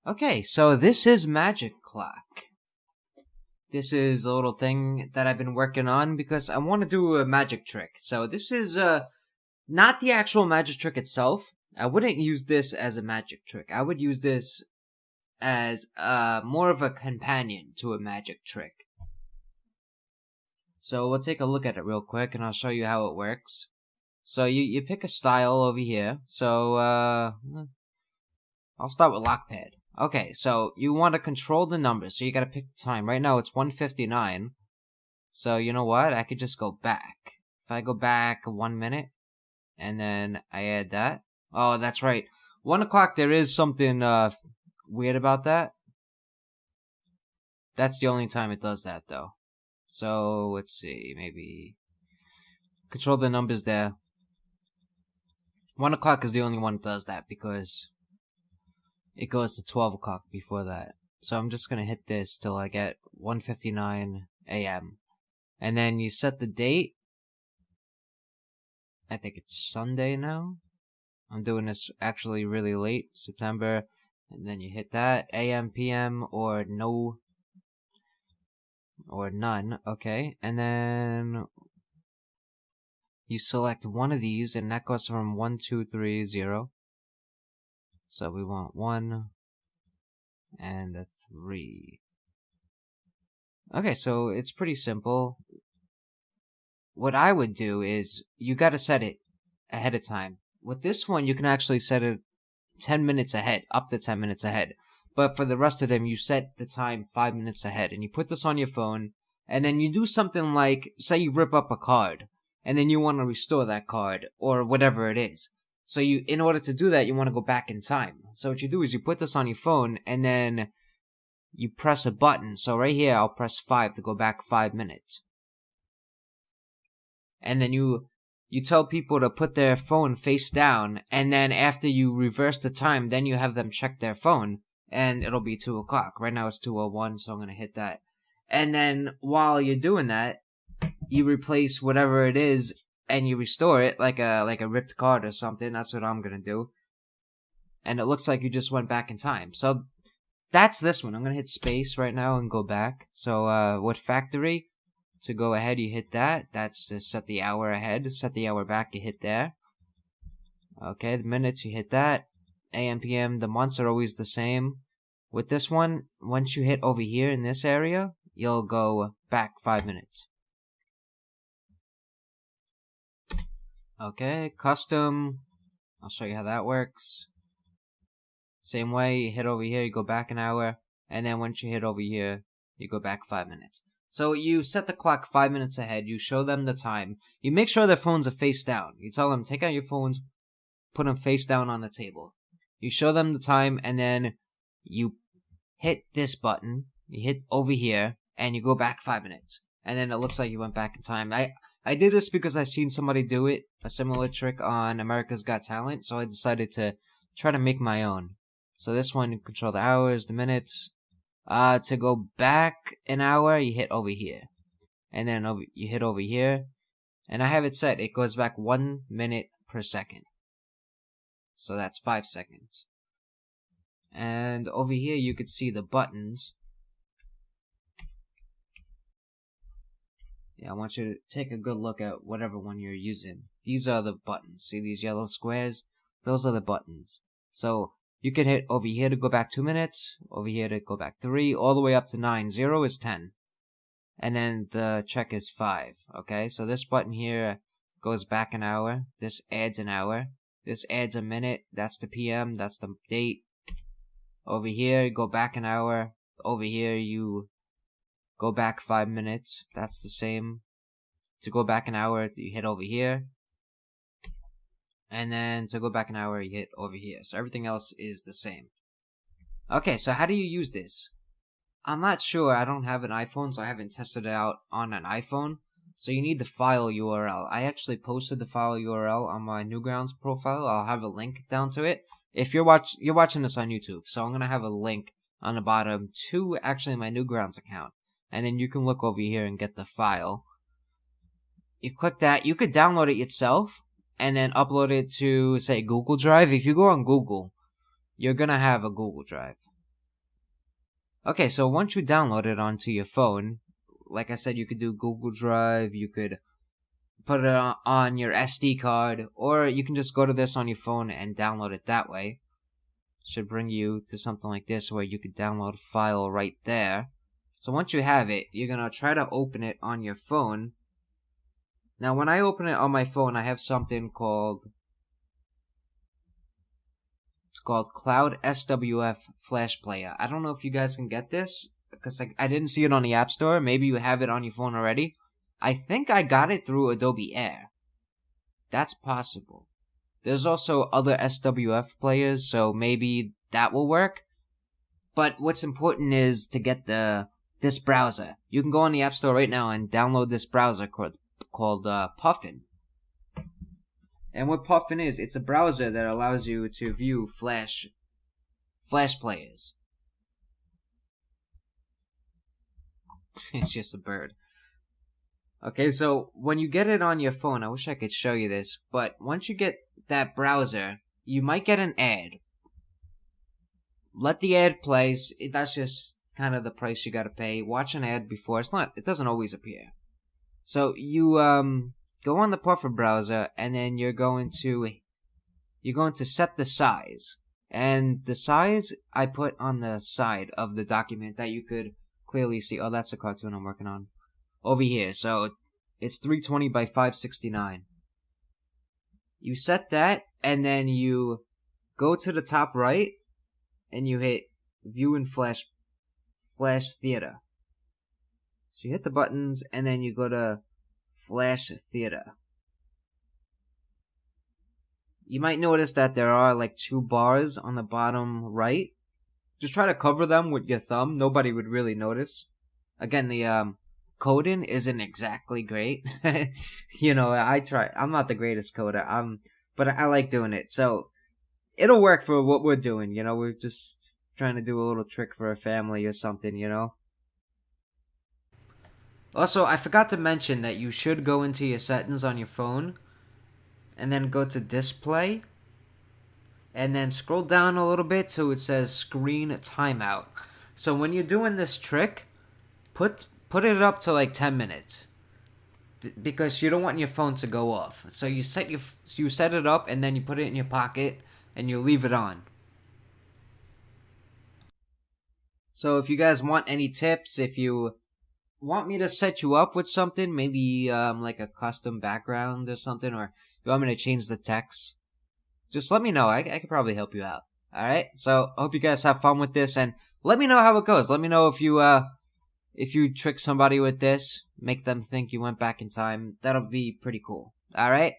Okay, so this is Magic Clock. This is a little thing that I've been working on because I want to do a magic trick. So this is not the actual magic trick itself. I wouldn't use this as a magic trick. I would use this as more of a companion to a magic trick. So we'll take a look at it real quick and I'll show you how it works. So you pick a style over here. So I'll start with lockpad. Okay, so you want to control the numbers, so you gotta pick the time. Right now it's 1:59. So you know what? I could just go back. If I go back 1 minute, and then I add that. Oh, that's right. 1 o'clock, there is something weird about that. That's the only time it does that, though. So, let's see, maybe control the numbers there. 1 o'clock is the only one that does that, because it goes to 12 o'clock before that. So I'm just gonna hit this till I get 1:59 a.m. And then you set the date. I think it's Sunday now. I'm doing this actually really late, September. And then you hit that, AM, PM, or no, or none, okay. And then you select one of these, and that goes from 1, 2, 3, 0. So we want 1 and a 3. Okay, so it's pretty simple. What I would do is, you gotta set it ahead of time. With this one, you can actually set it 10 minutes ahead, up to 10 minutes ahead. But for the rest of them, you set the time 5 minutes ahead. And you put this on your phone, and then you do something like, say you rip up a card, and then you want to restore that card, or whatever it is. So in order to do that, you want to go back in time. So what you do is you put this on your phone, and then you press a button. So right here, I'll press 5 to go back 5 minutes. And then you tell people to put their phone face down, and then after you reverse the time, then you have them check their phone, and it'll be 2 o'clock. Right now it's 2:01, so I'm going to hit that. And then while you're doing that, you replace whatever it is, and you restore it like a ripped card or something. That's what I'm gonna do. And it looks like you just went back in time. So that's this one. I'm gonna hit space right now and go back. So with factory, to go ahead, you hit that. That's to set the hour ahead. Set the hour back, you hit there. Okay, the minutes, you hit that. AM, PM, the months are always the same. With this one, once you hit over here in this area, you'll go back 5 minutes. Okay, custom. I'll show you how that works. Same way, you hit over here, you go back an hour, and then once you hit over here, you go back 5 minutes. So you set the clock 5 minutes ahead, you show them the time, you make sure their phones are face down. You tell them, take out your phones, put them face down on the table. You show them the time, and then you hit this button, you hit over here, and you go back 5 minutes. And then it looks like you went back in time. I did this because I seen somebody do it, a similar trick on America's Got Talent, so I decided to try to make my own. So this one, you control the hours, the minutes. To go back an hour, you hit over here. And then you hit over here. And I have it set, it goes back 1 minute per second. So that's 5 seconds. And over here, you could see the buttons. Yeah, I want you to take a good look at whatever one you're using. These are the buttons. See these yellow squares? Those are the buttons. So you can hit over here to go back 2 minutes, over here to go back 3, all the way up to 9. 0 is 10. And then the check is 5. Okay, so this button here goes back an hour. This adds an hour. This adds a minute. That's the PM. That's the date. Over here, you go back an hour. Over here, you go back 5 minutes. That's the same. To go back an hour, you hit over here. And then to go back an hour, you hit over here. So everything else is the same. Okay, so how do you use this? I'm not sure. I don't have an iPhone, so I haven't tested it out on an iPhone. So you need the file URL. I actually posted the file URL on my Newgrounds profile. I'll have a link down to it. If you're watching this on YouTube, so I'm gonna have a link on the bottom to actually my Newgrounds account. And then you can look over here and get the file. You click that. You could download it yourself and then upload it to, say, Google Drive. If you go on Google, you're going to have a Google Drive. Okay, so once you download it onto your phone, like I said, you could do Google Drive, you could put it on your SD card, or you can just go to this on your phone and download it that way. Should bring you to something like this where you could download a file right there. So once you have it, you're gonna try to open it on your phone. Now when I open it on my phone, I have something called Cloud SWF Flash Player. I don't know if you guys can get this, because I didn't see it on the App Store. Maybe you have it on your phone already. I think I got it through Adobe Air. That's possible. There's also other SWF players, so maybe that will work. But what's important is to get this browser. You can go on the App Store right now and download this browser called Puffin. And what Puffin is, it's a browser that allows you to view Flash players. It's just a bird. Okay, so when you get it on your phone, I wish I could show you this, but once you get that browser, you might get an ad. Let the ad play. That's just kind of the price you gotta pay. Watch an ad before. It doesn't always appear. So you go on the Puffer browser, and then you're going to set the size. And the size I put on the side of the document that you could clearly see. Oh, that's the cartoon I'm working on. Over here, so it's 320 by 569. You set that, and then you go to the top right, and you hit View in Flash Theater. So you hit the buttons, and then you go to Flash Theater. You might notice that there are like 2 bars on the bottom right. Just try to cover them with your thumb. Nobody would really notice. Again, the coding isn't exactly great. I try. I'm not the greatest coder. But I like doing it. So it'll work for what we're doing. We're just trying to do a little trick for a family or something. Also, I forgot to mention that you should go into your settings on your phone, and then go to Display, and then scroll down a little bit till it says Screen Timeout. So when you're doing this trick, put it up to like 10 minutes, because you don't want your phone to go off. So you set it up, and then you put it in your pocket, and you leave it on. So if you guys want any tips, if you want me to set you up with something, maybe like a custom background or something, or you want me to change the text, just let me know. I could probably help you out. Alright, so I hope you guys have fun with this, and let me know how it goes. Let me know if you trick somebody with this, make them think you went back in time. That'll be pretty cool. Alright?